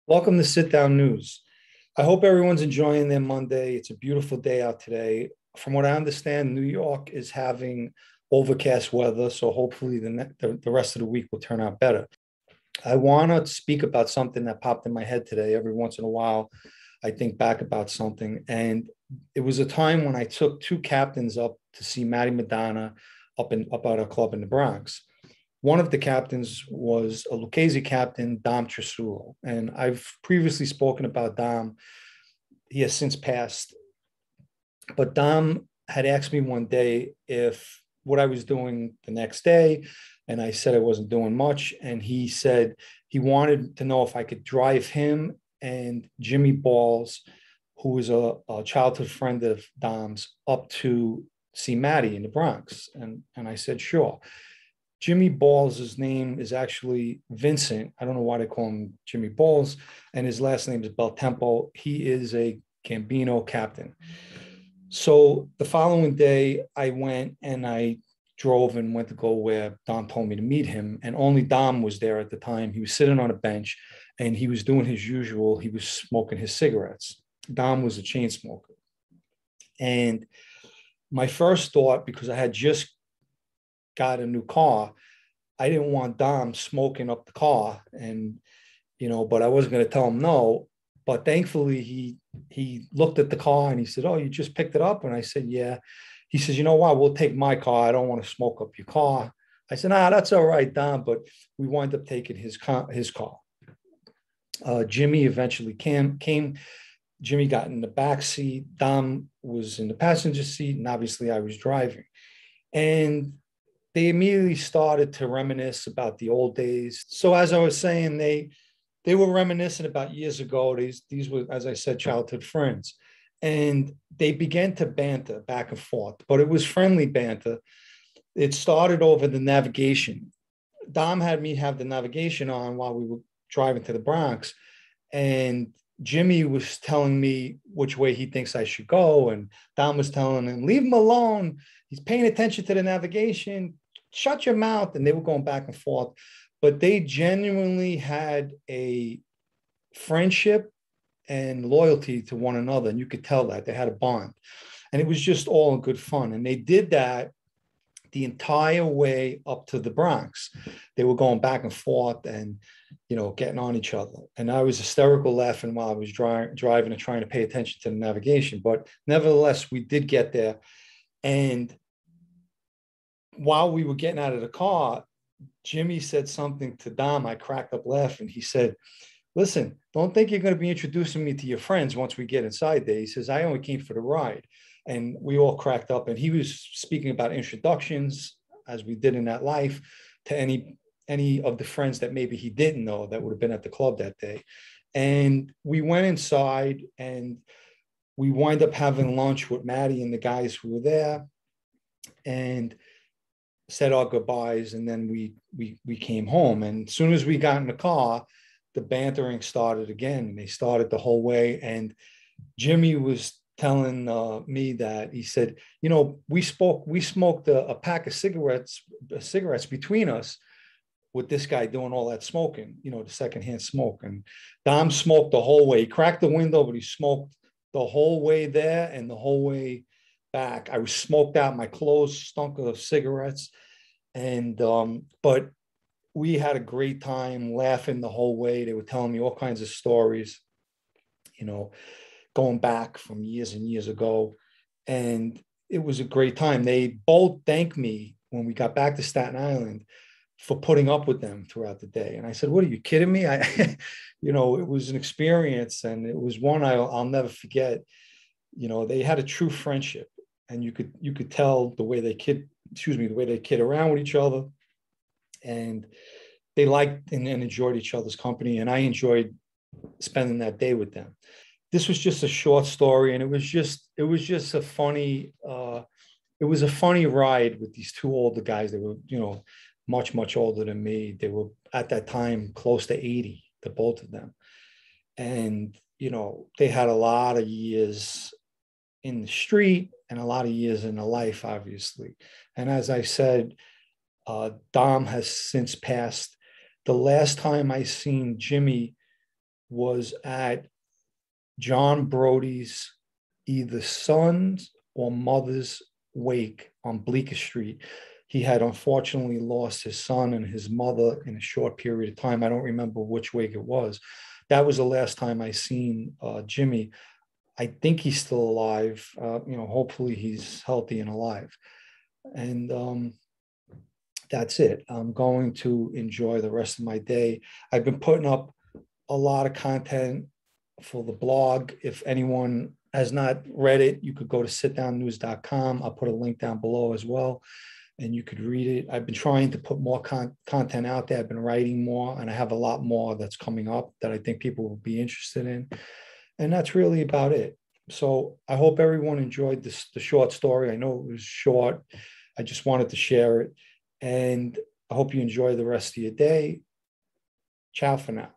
Welcome to Sit Down News. I hope everyone's enjoying their Monday. It's a beautiful day out today. From what I understand, New York is having overcast weather, so hopefully the rest of the week will turn out better. I want to speak about something that popped in my head today. Every once in a while, I think back about something, and it was a time when I took two captains up to see Matty Madonna up at a club in the Bronx. One of the captains was a Lucchese captain, Dom Truscello. And I've previously spoken about Dom. He has since passed. But Dom had asked me one day if what I was doing the next day. And I said I wasn't doing much. And he said he wanted to know if I could drive him and Jimmy Balls, who was a childhood friend of Dom's, up to see Matty in the Bronx. And I said, sure. Jimmy Balls, his name is actually Vincent. I don't know why they call him Jimmy Balls. And his last name is Belltempo. He is a Gambino captain. So the following day, I went and I drove and went to go where Dom told me to meet him. And only Dom was there at the time. He was sitting on a bench and he was doing his usual. He was smoking his cigarettes. Dom was a chain smoker. And my first thought, because I had just got a new car, I didn't want Dom smoking up the car, and but I wasn't going to tell him no. But thankfully he looked at the car and he said, oh, you just picked it up? And I said, yeah. He says, you know what, we'll take my car. I don't want to smoke up your car. I said, nah, that's all right, Dom. But we wind up taking his car. Jimmy eventually came. Jimmy got in the back seat. Dom was in the passenger seat, and obviously I was driving. And they immediately started to reminisce about the old days. So as I was saying, they were reminiscing about years ago. These were, as I said, childhood friends. And they began to banter back and forth, but it was friendly banter. It started over the navigation. Dom had me have the navigation on while we were driving to the Bronx. And Jimmy was telling me which way he thinks I should go. And Dom was telling him, leave him alone. He's paying attention to the navigation. Shut your mouth. And they were going back and forth. But they genuinely had a friendship and loyalty to one another. And you could tell that they had a bond. And it was just all in good fun. And they did that the entire way up to the Bronx. They were going back and forth and, getting on each other. And I was hysterical laughing while I was driving and trying to pay attention to the navigation. But nevertheless, we did get there. And while we were getting out of the car, Jimmy said something to Dom. I cracked up laughing. He said, listen, don't think you're going to be introducing me to your friends once we get inside there. He says, I only came for the ride. And we all cracked up. And he was speaking about introductions, as we did in that life, to any of the friends that maybe he didn't know that would have been at the club that day. And we went inside and we wind up having lunch with Matty and the guys who were there and said our goodbyes. And then we came home. And as soon as we got in the car, the bantering started again. And they started the whole way. And Jimmy was telling me that he said, we smoked a pack of cigarettes between us with this guy doing all that smoking, the secondhand smoke. And Dom smoked the whole way. He cracked the window, but he smoked the whole way there and the whole way back. I was smoked out. My clothes stunk of cigarettes. And, but we had a great time laughing the whole way. They were telling me all kinds of stories, going back from years and years ago. And it was a great time. They both thanked me when we got back to Staten Island for putting up with them throughout the day. And I said, what, are you kidding me? It was an experience, and it was one I'll never forget. They had a true friendship, and you could tell the way they kid around with each other. And they liked and enjoyed each other's company. And I enjoyed spending that day with them. This was just a short story, and it was just a funny, it was a funny ride with these two older guys. They were, much, much older than me. They were at that time close to 80, the both of them. And, they had a lot of years in the street and a lot of years in the life, obviously. And as I said, Dom has since passed. The last time I seen Jimmy was at John Brody's either son's or mother's wake on Bleecker Street. He had unfortunately lost his son and his mother in a short period of time. I don't remember which wake it was. That was the last time I seen Jimmy. I think he's still alive. Hopefully he's healthy and alive. And that's it. I'm going to enjoy the rest of my day. I've been putting up a lot of content for the blog. If anyone has not read it, you could go to sitdownnews.com. I'll put a link down below as well, and you could read it. I've been trying to put more content out there. I've been writing more, and I have a lot more that's coming up that I think people will be interested in. And that's really about it. So I hope everyone enjoyed the short story. I know it was short. I just wanted to share it. And I hope you enjoy the rest of your day. Ciao for now.